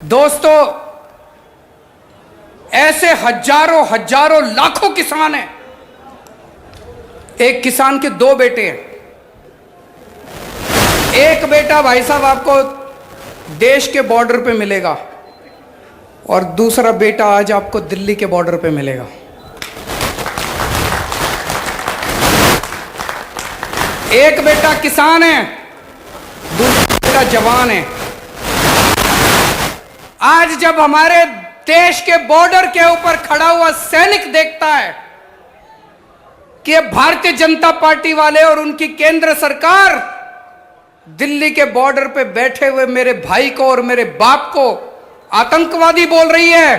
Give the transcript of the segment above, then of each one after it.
दोस्तों, ऐसे हजारों हजारों लाखों किसान हैं। एक किसान के दो बेटे हैं। एक बेटा भाई साहब आपको देश के बॉर्डर पे मिलेगा और दूसरा बेटा आज आपको दिल्ली के बॉर्डर पे मिलेगा। एक बेटा किसान है, दूसरा बेटा जवान है। आज जब हमारे देश के बॉर्डर के ऊपर खड़ा हुआ सैनिक देखता है कि भारतीय जनता पार्टी वाले और उनकी केंद्र सरकार दिल्ली के बॉर्डर पे बैठे हुए मेरे भाई को और मेरे बाप को आतंकवादी बोल रही है,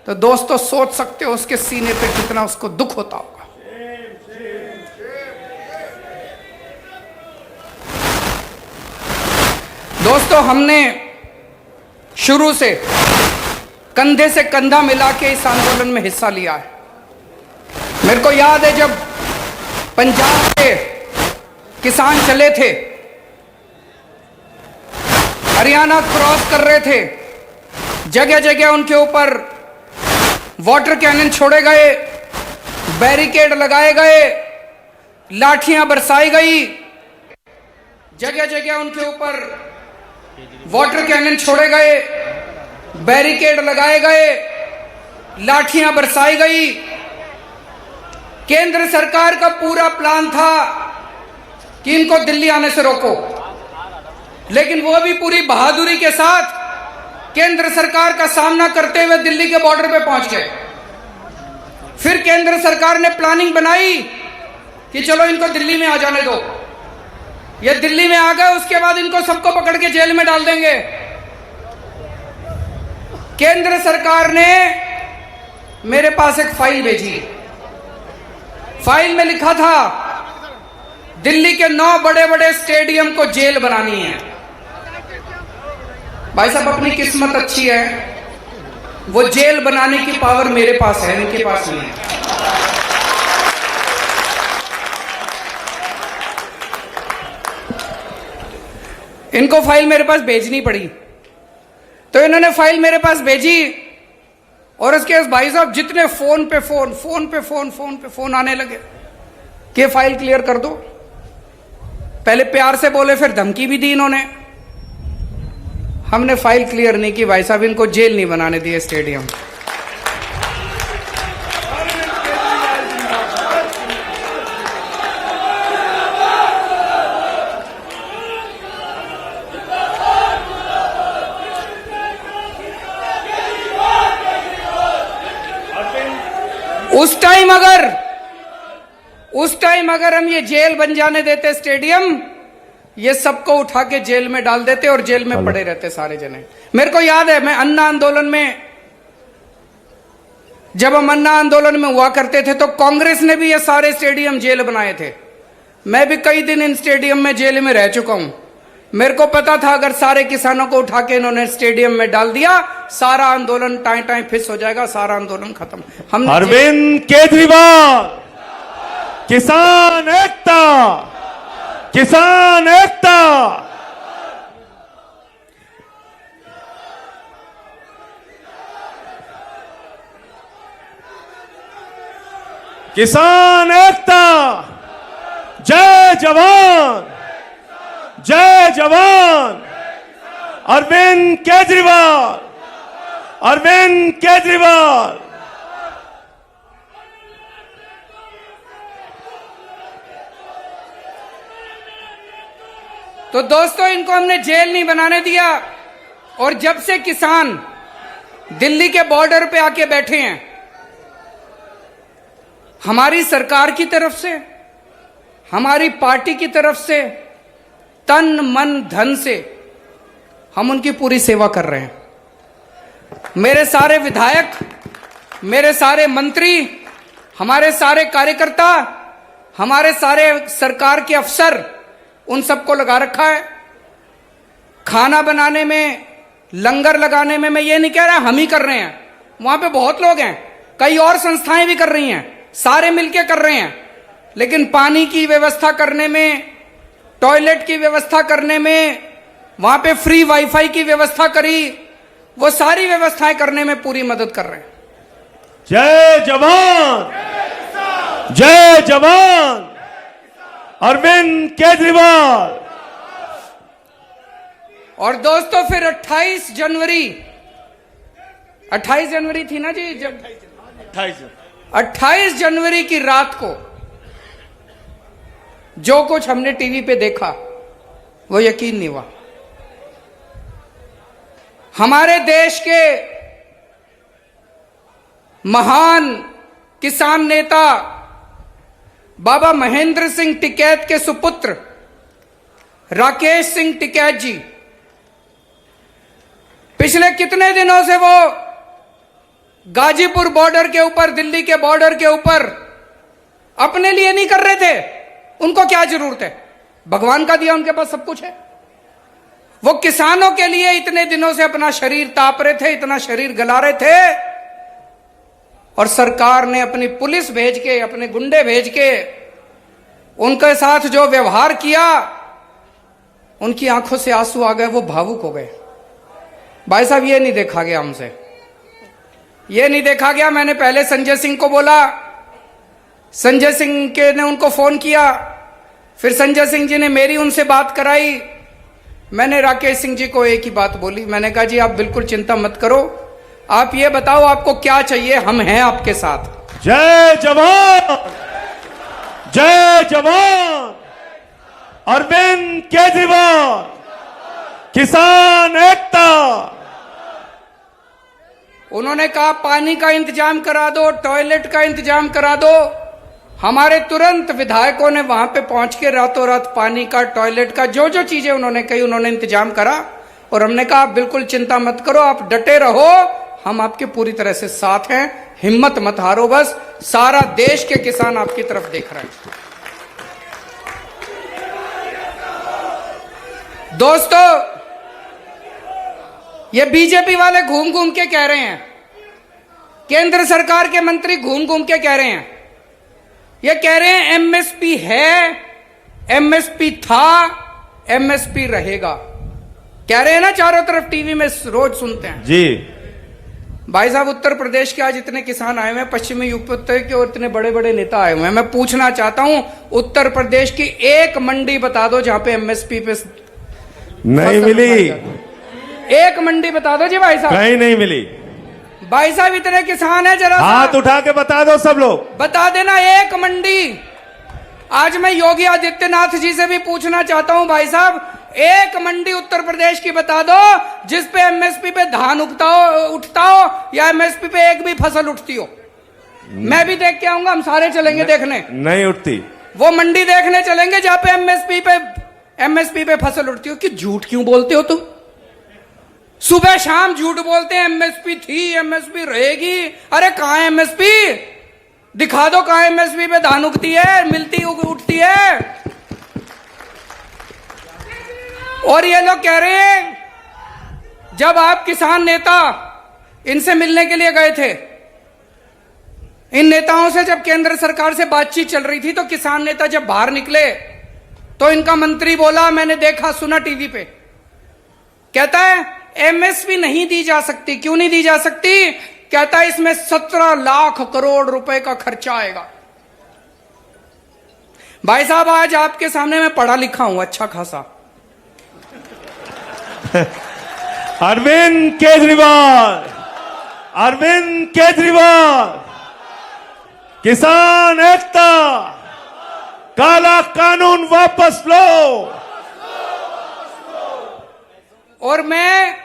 तो दोस्तों सोच सकते हो उसके सीने पे कितना उसको दुख होता होगा। दोस्तों, हमने शुरू से कंधे से कंधा मिला के इस आंदोलन में हिस्सा लिया है। मेरे को याद है जब पंजाब के किसान चले थे, हरियाणा क्रॉस कर रहे थे, जगह जगह उनके ऊपर वाटर कैनन छोड़े गए, बैरिकेड लगाए गए, लाठियां बरसाई गई, जगह जगह उनके ऊपर वाटर कैनन छोड़े गए, बैरिकेड लगाए गए, लाठियां बरसाई गई। केंद्र सरकार का पूरा प्लान था कि इनको दिल्ली आने से रोको, लेकिन वो भी पूरी बहादुरी के साथ केंद्र सरकार का सामना करते हुए दिल्ली के बॉर्डर पे पहुंच गए। फिर केंद्र सरकार ने प्लानिंग बनाई कि चलो इनको दिल्ली में आ जाने दो। ये दिल्ली में आ गए, उसके बाद इनको सबको पकड़ के जेल में डाल देंगे। केंद्र सरकार ने मेरे पास एक फाइल भेजी। फाइल में लिखा था दिल्ली के 9 बड़े बड़े स्टेडियम को जेल बनानी है। भाई साहब, अपनी किस्मत अच्छी है, वो जेल बनाने की पावर मेरे पास है, इनके पास नहीं है। इनको फाइल मेरे पास भेजनी पड़ी, तो इन्होंने फाइल मेरे पास भेजी और उसके भाई साहब जितने फोन पे फोन आने लगे कि फाइल क्लियर कर दो। पहले प्यार से बोले, फिर धमकी भी दी इन्होंने। हमने फाइल क्लियर नहीं की भाई साहब, इनको जेल नहीं बनाने दिए स्टेडियम। उस टाइम अगर हम ये जेल बन जाने देते स्टेडियम, ये सबको उठा के जेल में डाल देते और जेल में पड़े रहते सारे जने। मेरे को याद है, मैं अन्ना आंदोलन में, जब हम अन्ना आंदोलन में हुआ करते थे तो कांग्रेस ने भी ये सारे स्टेडियम जेल बनाए थे। मैं भी कई दिन इन स्टेडियम में जेल में रह चुका हूं। मेरे को पता था अगर सारे किसानों को उठा के इन्होंने स्टेडियम में डाल दिया, सारा आंदोलन टाइम फिस हो जाएगा, सारा आंदोलन खत्म। हम अरविंद केजरीवाल, किसान एकता, किसान एकता। किसान एकता, जय जवान, जय जवान। अरविंद केजरीवाल, अरविंद केजरीवाल। तो दोस्तों, इनको हमने जेल नहीं बनाने दिया। और जब से किसान दिल्ली के बॉर्डर पे आके बैठे हैं, हमारी सरकार की तरफ से, हमारी पार्टी की तरफ से तन मन धन से हम उनकी पूरी सेवा कर रहे हैं। मेरे सारे विधायक, मेरे सारे मंत्री, हमारे सारे कार्यकर्ता, हमारे सारे सरकार के अफसर, उन सबको लगा रखा है। खाना बनाने में, लंगर लगाने में, मैं ये नहीं कह रहा हम ही कर रहे हैं, वहां पे बहुत लोग हैं, कई और संस्थाएं भी कर रही हैं, सारे मिलके कर रहे हैं। लेकिन पानी की व्यवस्था करने में, टॉयलेट की व्यवस्था करने में, वहां पे फ्री वाईफाई की व्यवस्था करी, वो सारी व्यवस्थाएं करने में पूरी मदद कर रहे हैं। जय जवान, जय जवान, अरविंद केजरीवाल। और दोस्तों फिर 28 जनवरी थी ना जी, जब 28 जनवरी की रात को जो कुछ हमने टीवी पे देखा वो यकीन नहीं हुआ। हमारे देश के महान किसान नेता बाबा महेंद्र सिंह टिकैत के सुपुत्र राकेश सिंह टिकैत जी पिछले कितने दिनों से वो गाजीपुर बॉर्डर के ऊपर, दिल्ली के बॉर्डर के ऊपर अपने लिए नहीं कर रहे थे। उनको क्या जरूरत है, भगवान का दिया उनके पास सब कुछ है। वो किसानों के लिए इतने दिनों से अपना शरीर ताप रहे थे, इतना शरीर गला रहे थे, और सरकार ने अपनी पुलिस भेज के, अपने गुंडे भेज के उनके साथ जो व्यवहार किया, उनकी आंखों से आंसू आ गए, वो भावुक हो गए। भाई साहब ये नहीं देखा गया हमसे, ये नहीं देखा गया। मैंने पहले संजय सिंह को बोला, संजय सिंह के ने उनको फोन किया, फिर संजय सिंह जी ने मेरी उनसे बात कराई। मैंने राकेश सिंह जी को एक ही बात बोली, मैंने कहा जी आप बिल्कुल चिंता मत करो, आप ये बताओ आपको क्या चाहिए, हम हैं आपके साथ। जय जवान, जय जवान, अरविंद केजरीवाल, किसान एकता। उन्होंने कहा पानी का इंतजाम करा दो, टॉयलेट का इंतजाम करा दो। हमारे तुरंत विधायकों ने वहां पे पहुंच के रातों रात पानी का, टॉयलेट का, जो जो चीजें उन्होंने कही उन्होंने इंतजाम करा। और हमने कहा आप बिल्कुल चिंता मत करो, आप डटे रहो, हम आपके पूरी तरह से साथ हैं, हिम्मत मत हारो, बस सारा देश के किसान आपकी तरफ देख रहे हैं। दोस्तों ये बीजेपी वाले घूम घूम के कह रहे हैं, केंद्र सरकार के मंत्री घूम घूम के कह रहे हैं, ये कह रहे हैं एमएसपी है, एमएसपी था, एमएसपी रहेगा, कह रहे हैं ना, चारों तरफ टीवी में रोज सुनते हैं जी। भाई साहब उत्तर प्रदेश के आज इतने किसान आए हुए हैं, पश्चिमी यूपी के, और इतने बड़े बड़े नेता आए हुए हैं। मैं पूछना चाहता हूं उत्तर प्रदेश की एक मंडी बता दो जहां पे एमएसपी पे नहीं मिली, एक मंडी बता दो जी भाई साहब। कहीं नहीं मिली। भाई साहब इतने किसान हैं, जरा हाथ उठा के बता दो सब लोग, बता देना एक मंडी। आज मैं योगी आदित्यनाथ जी से भी पूछना चाहता हूं भाई साहब, एक मंडी उत्तर प्रदेश की बता दो जिस पे एमएसपी पे धान उठता हो या एमएसपी पे एक भी फसल उठती हो। मैं भी देख के आऊंगा, हम सारे चलेंगे देखने। नहीं उठती, वो मंडी देखने चलेंगे जहां पे एमएसपी पे फसल उठती हो। कि झूठ क्यों बोलते हो तुम, सुबह शाम झूठ बोलते हैं, एमएसपी थी, एमएसपी रहेगी। अरे कहां है एमएसपी, दिखा दो कहां एमएसपी पे धान उगती है, मिलती उठती है। और ये लोग कह रहे हैं जब आप किसान नेता इनसे मिलने के लिए गए थे, इन नेताओं से जब केंद्र सरकार से बातचीत चल रही थी, तो किसान नेता जब बाहर निकले तो इनका मंत्री बोला, मैंने देखा सुना टीवी पे, कहता है एमएसपी नहीं दी जा सकती। क्यों नहीं दी जा सकती? कहता है इसमें 17 लाख करोड़ रुपए का खर्चा आएगा। भाई साहब आज आपके सामने मैं पढ़ा लिखा हूं अच्छा खासा। अरविंद केजरीवाल, अरविंद केजरीवाल, किसान एकता, काला कानून वापस लो। और मैं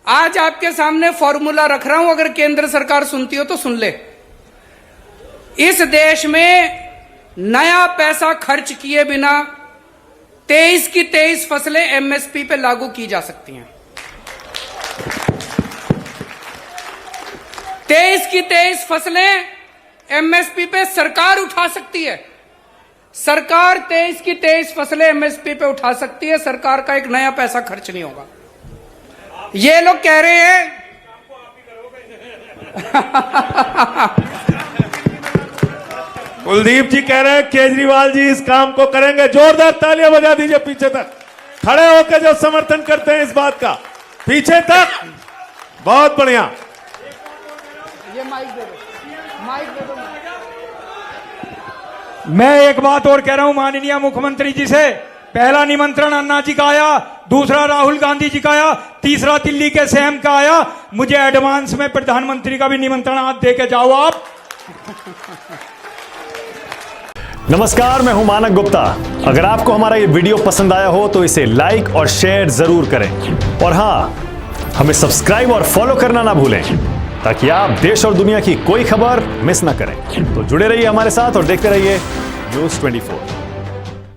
आज आपके सामने फॉर्मूला रख रहा हूं, अगर केंद्र सरकार सुनती हो तो सुन ले। इस देश में नया पैसा खर्च किए बिना 23 की 23 फसलें एमएसपी पे लागू की जा सकती हैं। 23 की 23 फसलें एमएसपी पे सरकार उठा सकती है। सरकार 23 की 23 फसलें एमएसपी पे उठा सकती है, सरकार का एक नया पैसा खर्च नहीं होगा। ये लोग कह रहे हैं कुलदीप जी कह रहे हैं केजरीवाल जी इस काम को करेंगे। जोरदार तालियां बजा दीजिए पीछे तक खड़े होकर जो समर्थन करते हैं इस बात का, पीछे तक बहुत बढ़िया। ये माइक दे दो, माइक दे दो। मैं एक बात और कह रहा हूं माननीय मुख्यमंत्री जी से, पहला निमंत्रण अन्ना जी का आया, दूसरा राहुल गांधी जी का आया, तीसरा दिल्ली के सीएम का आया, मुझे एडवांस में प्रधानमंत्री का भी निमंत्रण आज दे के जाओ आप। नमस्कार, मैं हूं मानक गुप्ता। अगर आपको हमारा ये वीडियो पसंद आया हो तो इसे लाइक और शेयर जरूर करें, और हां, हमें सब्सक्राइब और फॉलो करना ना भूलें ताकि आप देश और दुनिया की कोई खबर मिस ना करें। तो जुड़े रहिए हमारे साथ और देखते रहिए News 24।